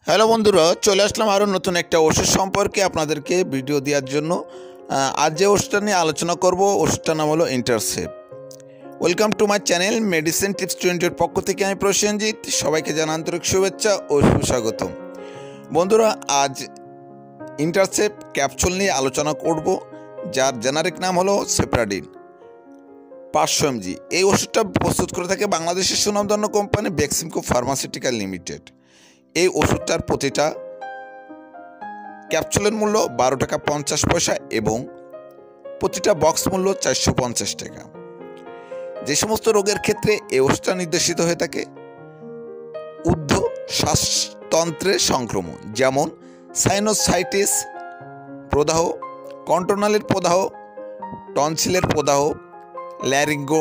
Hello বন্ধুরা, চলে আসলাম আরও নতুন একটা ওষুধ সম্পর্কে আপনাদেরকে ভিডিও দেওয়ার জন্য। আজ যে ওষুধটা নিয়ে আলোচনা করব, ওষুধটার নাম হলো ইন্টারসেপ। Welcome to my channel medicine tips 20-এর পক্ষ থেকে আমি প্রসেনজিৎ। সবাইকে জানাই আন্তরিক শুভেচ্ছা ও সুস্বাগতম। বন্ধুরা, আজ ইন্টারসেপ ক্যাপসুল নিয়ে আলোচনা করব, যার জেনারিক নাম হলো সেপ্রাডিন 500 mg। এই ওষুধটা প্রস্তুত করে থাকে বাংলাদেশের সুনামধন্য কোম্পানি বেক্সিমকো ফার্মাসিউটিক্যাল লিমিটেড। এই ওষুধটার প্রতিটা ক্যাপসুলের মূল্য 12 টাকা 50 পয়সা এবং প্রতিটা বক্স মূল্য 450 টাকা। যে সমস্ত রোগের ক্ষেত্রে এই ওষুধটা নির্দেশিত হয়ে থাকে, ঊর্ধ্ব শ্বাসতন্ত্রের সংক্রমণ, যেমন সাইনোসাইটিস প্রদাহ, কন্ট্রোনালের প্রদাহ, টনসিলের প্রদাহ, ল্যারিঙ্গো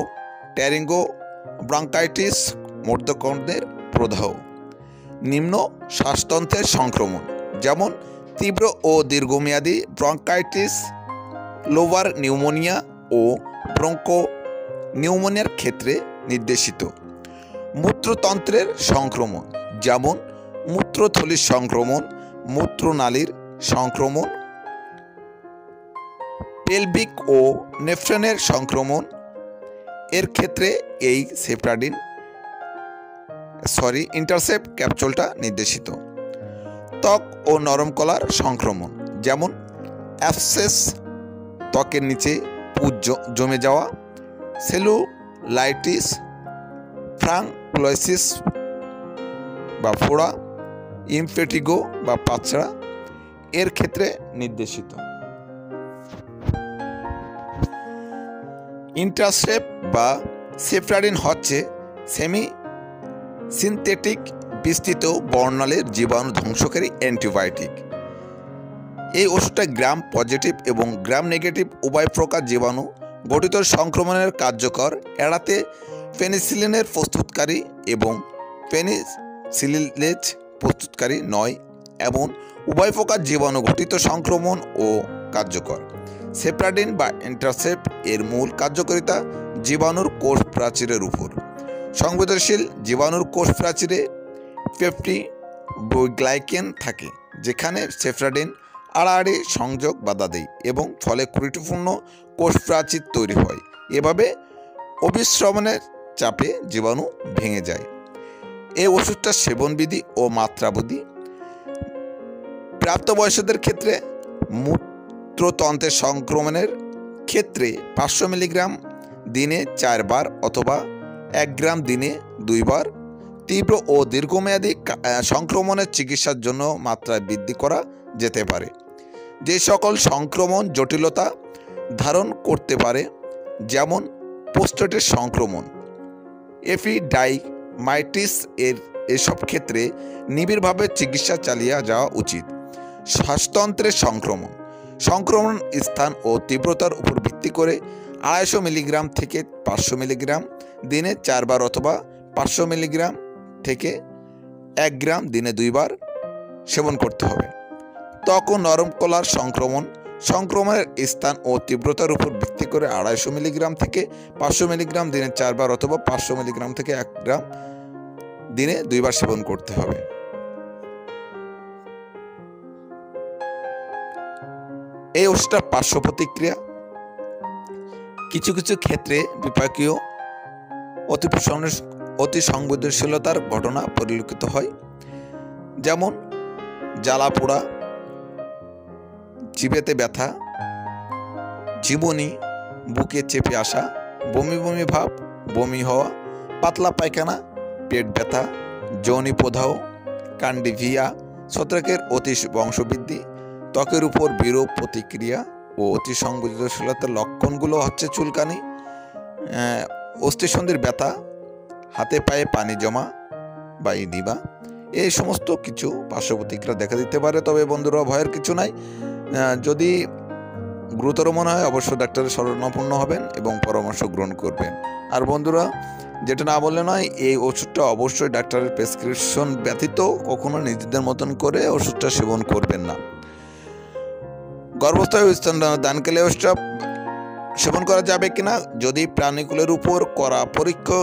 ট্যারিঙ্গো ব্রঙ্কাইটিস, মধ্যকর্ণের প্রদাহ, নিম্ন শ্বাসতন্ত্রের সংক্রমণ, যেমন তীব্র ও দীর্ঘমেয়াদী ব্রঙ্কাইটিস, লোভার নিউমোনিয়া ও ব্রঙ্কো নিউমোনিয়ার ক্ষেত্রে নির্দেশিত। মূত্রতন্ত্রের সংক্রমণ, যেমন মূত্রথলির সংক্রমণ, মূত্রনালীর সংক্রমণ, পেলভিক ও নেফ্রনের সংক্রমণ এর ক্ষেত্রে এই ইন্টারসেপ ক্যাপসুলটা নির্দেশিত। ত্বক ও নরম কলার সংক্রমণ, যেমন অ্যাবসেস, ত্বকের নিচে পুঁজ জমে যাওয়া, সেলুলাইটিস, ফ্রাঙ্কুলোসিস বা ফোড়া, ইমপেটিগো বা পাচড়া এর ক্ষেত্রে নির্দেশিত। ইন্টারসেপ বা সেপ্রাডিন হচ্ছে সেমি সিনথেটিক বিস্তৃত বর্ণালীর জীবাণু ধ্বংসকারী অ্যান্টিবায়োটিক। এই ওষুধটা গ্রাম পজিটিভ এবং গ্রাম নেগেটিভ উভয় প্রকার জীবাণু গঠিত সংক্রমণের কার্যকর এড়াতে পেনিসিলিনের প্রস্তুতকারী এবং পেনিসিলিনেজ প্রস্তুতকারী নয়, এমন উভয় প্রকার জীবাণু ঘটিত সংক্রমণ ও কার্যকর। সেপ্রাডিন বা ইন্টারসেপ এর মূল কার্যকারিতা জীবাণুর কোষ প্রাচীরের উপর সংবেদনশীল। জীবাণুর কোষ প্রাচীরে পেপটিডোগ্লাইকেন থাকে, যেখানে সেপ্রাডিন আড়াআড়ি সংযোগ বাধা দেয় এবং ফলে ত্রুটিপূর্ণ কোষ প্রাচীর তৈরি হয়। এভাবে অভিস্রবণের চাপে জীবাণু ভেঙে যায়। এই ওষুধটার সেবনবিধি ও মাত্রাবিধি: প্রাপ্তবয়স্কদের ক্ষেত্রে মূত্রতন্ত্রের সংক্রমণের ক্ষেত্রে 500 মিলিগ্রাম দিনে 4 বার অথবা 1 গ্রাম দিনে 2 বার। তীব্র ও দীর্ঘমেয়াদী সংক্রমণের চিকিৎসার জন্য মাত্রা বৃদ্ধি করা যেতে পারে। যে সকল সংক্রমণ জটিলতা ধারণ করতে পারে, যেমন প্রোস্টেটের সংক্রমণ, এপিডাইমাইটিস এসব ক্ষেত্রে নিবিড়ভাবে চিকিৎসা চালিয়ে যাওয়া উচিত। শ্বাসতন্ত্রের সংক্রমণ স্থান ও তীব্রতার উপর ভিত্তি করে 250 মিলিগ্রাম থেকে 500 মিলিগ্রাম দিনে 4 বার অথবা 500 মিলিগ্রাম থেকে 1 গ্রাম দিনে 2 বার সেবন করতে হবে। ত্বক ও নরম কলার সংক্রমণের স্থান ও তীব্রতার উপর ভিত্তি করে 250 মিলিগ্রাম থেকে 500 মিলিগ্রাম দিনে 4 বার অথবা 500 মিলিগ্রাম থেকে 1 গ্রাম দিনে 2 বার সেবন করতে হবে। এই ওষুধটার পার্শ্ব প্রতিক্রিয়া: কিছু কিছু ক্ষেত্রে বিপাকীয় অতি সংবেদনশীলতার ঘটনা পরিলক্ষিত হয়, যেমন জ্বালা পোড়া, জিভেতে ব্যথা, জীবনী, বুকে চেপে আসা, বমি বমি ভাব, বমি হওয়া, পাতলা পায়খানা, পেট ব্যথা, যৌনি প্রদাহ, কান্ডিভিয়া, ছত্রাকের অতি বংশবৃদ্ধি, ত্বকের উপর বিরূপ প্রতিক্রিয়া ও অতি সংবেদনশীলতার লক্ষণগুলো হচ্ছে চুলকানি, অস্থিসন্ধির ব্যথা, হাতে পায়ে পানি জমা বা ইদিমা। এই সমস্ত কিছু পার্শ্ব প্রতিক্রিয়া দেখা দিতে পারে। তবে বন্ধুরা, ভয়ের কিছু নাই। যদি গুরুতর মনে হয় অবশ্যই ডাক্তারের শরণাপন্ন হবেন এবং পরামর্শ গ্রহণ করবেন। আর বন্ধুরা, যেটা না বললে নয়, এই ওষুধটা অবশ্যই ডাক্তারের প্রেসক্রিপশন ব্যতীত কখনো নিজেদের মতন করে ওষুধটা সেবন করবেন না। গর্ভস্থ স্তনদানকালে ওষুধটা সেবন করা যাবে কিনা, যদি প্রাণীকুলের উপর করা পরীক্ষা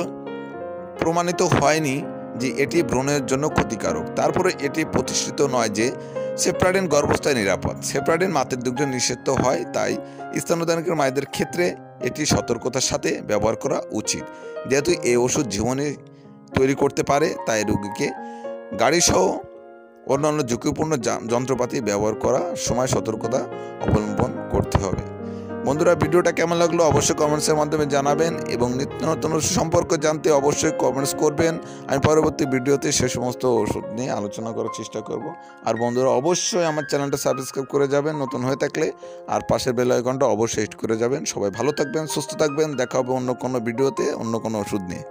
প্রমাণিত হয়নি যে এটি ভ্রূণের জন্য ক্ষতিকারক। তারপরে এটি প্রতিষ্ঠিত নয় যে সেফ্রাডিন গর্ভাবস্থায় নিরাপদ। সেফ্রাডিন মাতৃ দুগ্ধ নিষিদ্ধ হয়, তাই স্তন্যদানকারী মায়েদের ক্ষেত্রে এটি সতর্কতার সাথে ব্যবহার করা উচিত। যেহেতু এই ওষুধ জীবনে তৈরি করতে পারে, তাই রোগীকে গাড়িসহ অন্যান্য ঝুঁকিপূর্ণ যন্ত্রপাতি ব্যবহার করার সময় সতর্কতা অবলম্বন করতে হবে। বন্ধুরা, ভিডিওটা কেমন লাগলো অবশ্যই কমেন্টসের মাধ্যমে জানাবেন এবং নিত্য নতুন ওষুধ সম্পর্কে জানতে অবশ্যই কমেন্টস করবেন। আমি পরবর্তী ভিডিওতে সে সমস্ত ওষুধ নিয়ে আলোচনা করার চেষ্টা করব। আর বন্ধুরা, অবশ্যই আমার চ্যানেলটা সাবস্ক্রাইব করে যাবেন নতুন হয়ে থাকলে, আর পাশের বেল আইকনটা অবশ্যই হিট করে যাবেন। সবাই ভালো থাকবেন, সুস্থ থাকবেন। দেখা হবে অন্য কোনো ভিডিওতে অন্য কোনো ওষুধ নিয়ে।